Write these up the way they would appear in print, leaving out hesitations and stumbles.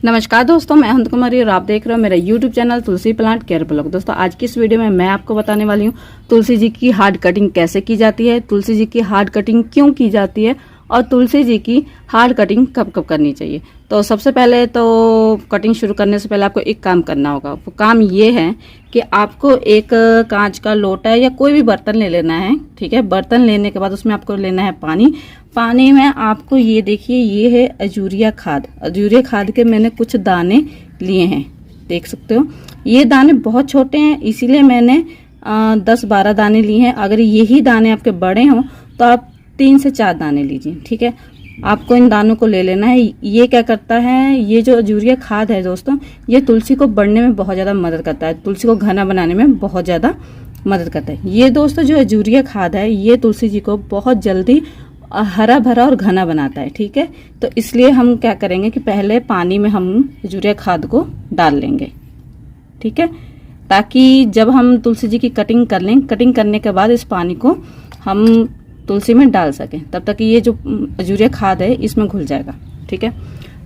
नमस्कार दोस्तों, मैं अनंत कुमारी और आप देख रहे हो मेरा YouTube चैनल तुलसी प्लांट केयर ब्लॉग। दोस्तों आज की इस वीडियो में मैं आपको बताने वाली हूँ तुलसी जी की हार्ड कटिंग कैसे की जाती है, तुलसी जी की हार्ड कटिंग क्यों की जाती है और तुलसी जी की हार्ड कटिंग कब कब करनी चाहिए। तो सबसे पहले तो कटिंग शुरू करने से पहले आपको एक काम करना होगा। वो काम ये है कि आपको एक कांच का लोटा या कोई भी बर्तन ले लेना है। ठीक है, बर्तन लेने के बाद उसमें आपको लेना है पानी। पानी में आपको ये देखिए, ये है अजूरिया खाद। अजूरिया खाद के मैंने कुछ दाने लिए हैं, देख सकते हो। ये दाने बहुत छोटे हैं, इसीलिए मैंने 10-12 दाने लिए हैं। अगर यही दाने आपके बड़े हों तो आप 3 से 4 दाने लीजिए। ठीक है, आपको इन दानों को ले लेना है। ये क्या करता है, ये जो अजूरिया खाद है दोस्तों, ये तुलसी को बढ़ने में बहुत ज़्यादा मदद करता है, तुलसी को घना बनाने में बहुत ज़्यादा मदद करता है। ये दोस्तों जो अजूरिया खाद है, ये तुलसी जी को बहुत जल्दी हरा भरा और घना बनाता है। ठीक है, तो इसलिए हम क्या करेंगे कि पहले पानी में हम अजूरिया खाद को डाल लेंगे। ठीक है, ताकि जब हम तुलसी जी की कटिंग कर लें, कटिंग करने के बाद इस पानी को हम तुलसी में डाल सकें, तब तक ये जो अजूरिया खाद है इसमें घुल जाएगा। ठीक है,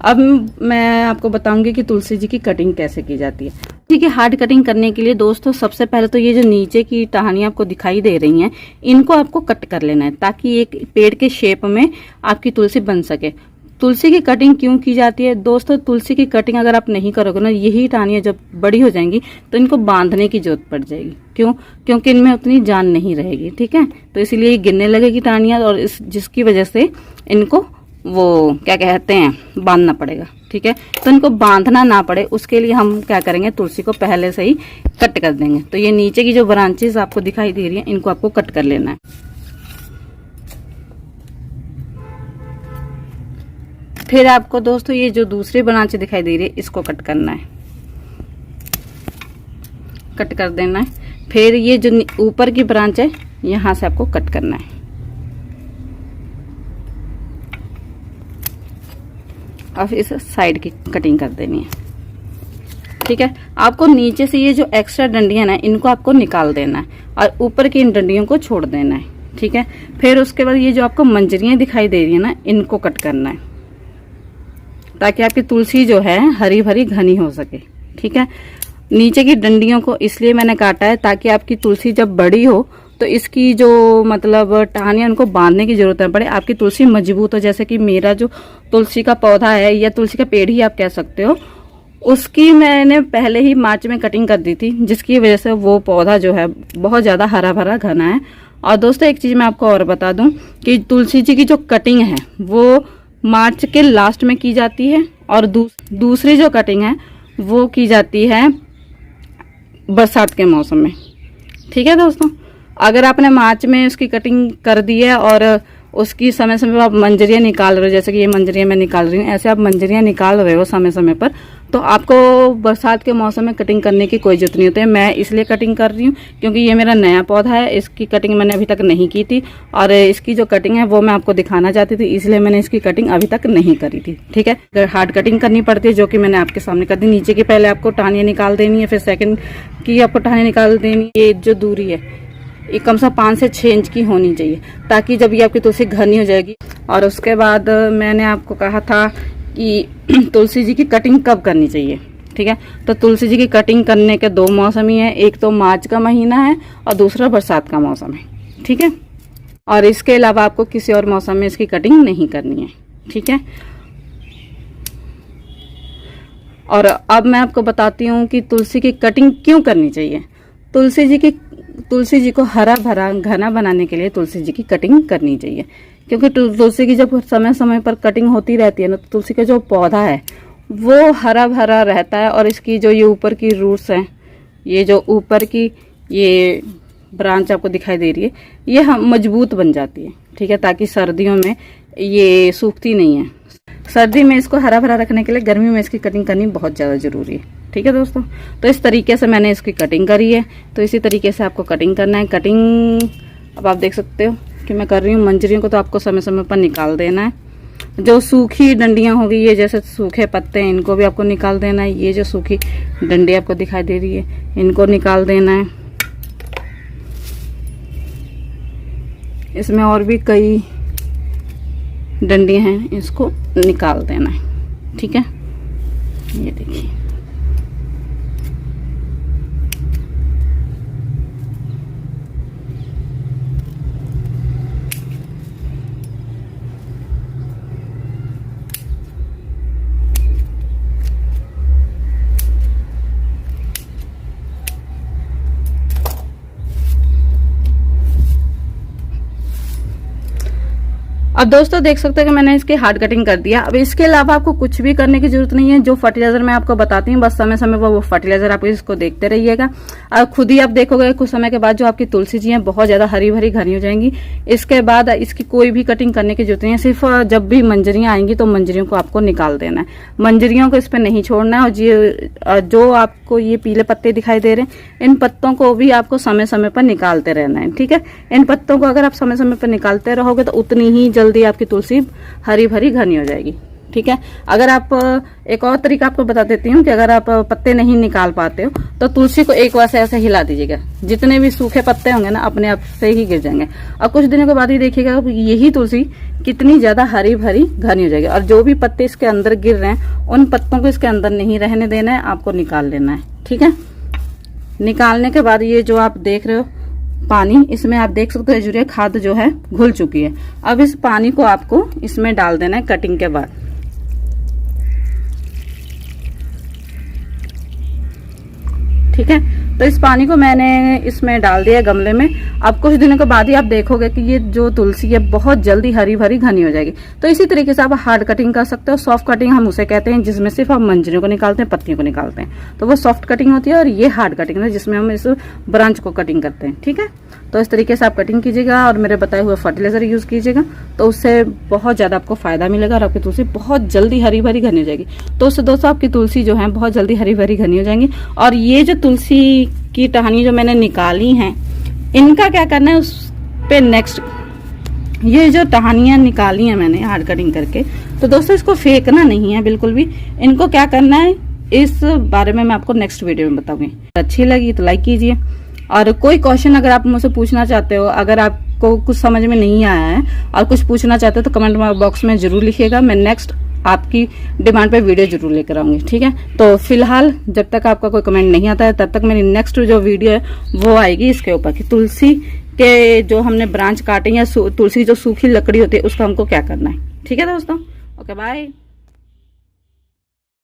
अब मैं आपको बताऊंगी कि तुलसी जी की कटिंग कैसे की जाती है। ठीक है, हार्ड कटिंग करने के लिए दोस्तों सबसे पहले तो ये जो नीचे की टहनियां आपको दिखाई दे रही हैं, इनको आपको कट कर लेना है ताकि एक पेड़ के शेप में आपकी तुलसी बन सके। तुलसी की कटिंग क्यों की जाती है दोस्तों, तुलसी की कटिंग अगर आप नहीं करोगे ना, यही टहनियां जब बड़ी हो जाएंगी तो इनको बांधने की जरूरत पड़ जाएगी। क्यों? क्योंकि इनमें उतनी जान नहीं रहेगी। ठीक है, तो इसीलिए गिरने लगेगी टहनियां और जिसकी वजह से इनको वो क्या कहते हैं, बांधना पड़ेगा। ठीक है, तो इनको बांधना ना पड़े उसके लिए हम क्या करेंगे, तुलसी को पहले से ही कट कर देंगे। तो ये नीचे की जो ब्रांचेस आपको दिखाई दे रही है, इनको आपको कट कर लेना है। फिर आपको दोस्तों ये जो दूसरी ब्रांच दिखाई दे रही है, इसको कट करना है, कट कर देना है। फिर ये जो ऊपर की ब्रांच है, यहां से आपको कट करना है। और इस साइड की कटिंग कर देनी है। ठीक है, आपको नीचे से ये जो एक्स्ट्रा डंडियां ना, इनको आपको निकाल देना है और ऊपर की इन डंडियों को छोड़ देना है। ठीक है, फिर उसके बाद ये जो आपको मंजरियां दिखाई दे रही है ना, इनको कट करना है ताकि आपकी तुलसी जो है हरी भरी घनी हो सके। ठीक है, नीचे की डंडियों को इसलिए मैंने काटा है ताकि आपकी तुलसी जब बड़ी हो तो इसकी जो मतलब टहनियां, उनको बांधने की जरूरत न पड़े, आपकी तुलसी मजबूत हो। जैसे कि मेरा जो तुलसी का पौधा है या तुलसी का पेड़ ही आप कह सकते हो, उसकी मैंने पहले ही मार्च में कटिंग कर दी थी, जिसकी वजह से वो पौधा जो है बहुत ज़्यादा हरा भरा घना है। और दोस्तों एक चीज़ मैं आपको और बता दूं कि तुलसी जी की जो कटिंग है वो मार्च के लास्ट में की जाती है और दूसरी जो कटिंग है वो की जाती है बरसात के मौसम में। ठीक है दोस्तों, अगर आपने मार्च में उसकी कटिंग कर दी है और उसकी समय समय पर आप मंजरियां निकाल रहे हो, जैसे कि ये मंजरियां मैं निकाल रही हूँ, ऐसे आप मंजरियां निकाल रहे हो समय समय पर, तो आपको बरसात के मौसम में कटिंग करने की कोई जरूरत नहीं होती है। मैं इसलिए कटिंग कर रही हूँ क्योंकि ये मेरा नया पौधा है, इसकी कटिंग मैंने अभी तक नहीं की थी और इसकी जो कटिंग है वो मैं आपको दिखाना चाहती थी, इसलिए मैंने इसकी कटिंग अभी तक नहीं करी थी। ठीक है, अगर हार्ड कटिंग करनी पड़ती है, जो कि मैंने आपके सामने कर दी। नीचे की पहले आपको टहनियां निकाल देनी है, फिर सेकेंड की आपको टहनियां निकाल देनी है। ये जो दूरी है ये कम से कम 5 से 6 इंच की होनी चाहिए ताकि जब ये आपकी तुलसी घनी हो जाएगी। और उसके बाद मैंने आपको कहा था कि तुलसी जी की कटिंग कब करनी चाहिए। ठीक है, तो तुलसी जी की कटिंग करने के 2 मौसम ही है, एक तो मार्च का महीना है और दूसरा बरसात का मौसम है। ठीक है, और इसके अलावा आपको किसी और मौसम में इसकी कटिंग नहीं करनी है। ठीक है, और अब मैं आपको बताती हूँ कि तुलसी की कटिंग क्यों करनी चाहिए। तुलसी जी को हरा भरा घना बनाने के लिए तुलसी जी की कटिंग करनी चाहिए, क्योंकि तुलसी की जब समय समय पर कटिंग होती रहती है ना, तो तुलसी का जो पौधा है वो हरा भरा रहता है और इसकी जो ये ऊपर की रूट्स हैं, ये जो ऊपर की ये ब्रांच आपको दिखाई दे रही है, ये मजबूत बन जाती है। ठीक है, ताकि सर्दियों में ये सूखती नहीं है। सर्दी में इसको हरा भरा रखने के लिए गर्मी में इसकी कटिंग करनी बहुत ज़्यादा जरूरी है। ठीक है दोस्तों, तो इस तरीके से मैंने इसकी कटिंग करी है, तो इसी तरीके से आपको कटिंग करना है। कटिंग अब आप देख सकते हो कि मैं कर रही हूँ। मंजरियों को तो आपको समय समय पर निकाल देना है। जो सूखी डंडियां होगी, ये जैसे सूखे पत्ते हैं, इनको भी आपको निकाल देना है। ये जो सूखी डंडी आपको दिखाई दे रही है, इनको निकाल देना है। इसमें और भी कई डंडियां हैं, इसको निकाल देना है। ठीक है, अब दोस्तों देख सकते हैं कि मैंने इसकी हार्ड कटिंग कर दिया। अब इसके अलावा आपको कुछ भी करने की जरूरत नहीं है। जो फर्टिलाइजर मैं आपको बताती हूँ, बस समय समय पर वो फर्टिलाइजर आप इसको देखते रहिएगा। और खुद ही आप देखोगे कुछ समय के बाद जो आपकी तुलसी जी है बहुत ज्यादा हरी भरी घनी हो जाएंगी। इसके बाद इसकी कोई भी कटिंग करने की जरूरत नहीं है। सिर्फ जब भी मंजरियां आएंगी तो मंजरियों को आपको निकाल देना है, मंजरियों को इस पे नहीं छोड़ना है। और जो आपको ये पीले पत्ते दिखाई दे रहे हैं, इन पत्तों को भी आपको समय समय पर निकालते रहना है, ठीक है। इन पत्तों को अगर आप समय समय पर निकालते रहोगे तो उतनी ही जल्दी आपकी तुलसी हरी भरी घनी हो जाएगी, ठीक है। अगर आप एक और तरीका आपको बता देती हूँ कि अगर आप पत्ते नहीं निकाल पाते हो तो तुलसी को एक बार से ऐसे हिला दीजिएगा, जितने भी सूखे पत्ते होंगे ना अपने आप से ही गिर जाएंगे। और कुछ दिनों के बाद ही देखिएगा यही तुलसी कितनी ज्यादा हरी भरी घनी हो जाएगी। और जो भी पत्ते इसके अंदर गिर रहे हैं उन पत्तों को इसके अंदर नहीं रहने देना है, आपको निकाल लेना है, ठीक है। निकालने के बाद ये जो आप देख रहे हो पानी, इसमें आप देख सकते हो यूरिया खाद जो है घुल चुकी है। अब इस पानी को आपको इसमें डाल देना है कटिंग के बाद, ठीक है। तो इस पानी को मैंने इसमें डाल दिया गमले में। अब कुछ दिनों के बाद ही आप देखोगे कि ये जो तुलसी है बहुत जल्दी हरी भरी घनी हो जाएगी। तो इसी तरीके से आप हार्ड कटिंग कर सकते हो। सॉफ्ट कटिंग हम उसे कहते हैं जिसमें सिर्फ हम मंजरियों को निकालते हैं, पत्तियों को निकालते हैं, तो वो सॉफ्ट कटिंग होती है। और ये हार्ड कटिंग है जिसमें हम इस ब्रांच को कटिंग करते हैं, ठीक है। तो इस तरीके से आप कटिंग कीजिएगा और मेरे बताए हुए फर्टिलाइजर यूज कीजिएगा, तो उससे बहुत ज्यादा आपको फायदा मिलेगा और आपकी तुलसी बहुत जल्दी हरी भरी घनी हो जाएगी। तो उससे दोस्तों आपकी तुलसी जो है बहुत जल्दी हरी भरी घनी हो जाएंगी। और ये जो तुलसी की टहनी जो मैंने निकाली हैं, इनका क्या करना है उस पे नेक्स्ट, ये जो टहनियां निकाली हैं मैंने हार्ड कटिंग करके, तो दोस्तों इसको फेंकना नहीं है बिल्कुल भी। इनको क्या करना है इस बारे में मैं आपको नेक्स्ट वीडियो में बताऊंगी। अच्छी लगी तो लाइक कीजिए। और कोई क्वेश्चन अगर आप मुझसे पूछना चाहते हो, अगर आपको कुछ समझ में नहीं आया है और कुछ पूछना चाहते हो तो कमेंट बॉक्स में जरूर लिखिएगा। मैं नेक्स्ट आपकी डिमांड पे वीडियो जरूर लेकर आऊंगी, ठीक है। तो फिलहाल जब तक आपका कोई कमेंट नहीं आता है तब तक मेरी नेक्स्ट जो वीडियो है वो आएगी इसके ऊपर कि तुलसी के जो हमने ब्रांच काटे या तुलसी की जो सूखी लकड़ी होती है उसका हमको क्या करना है, ठीक है दोस्तों। Okay bye.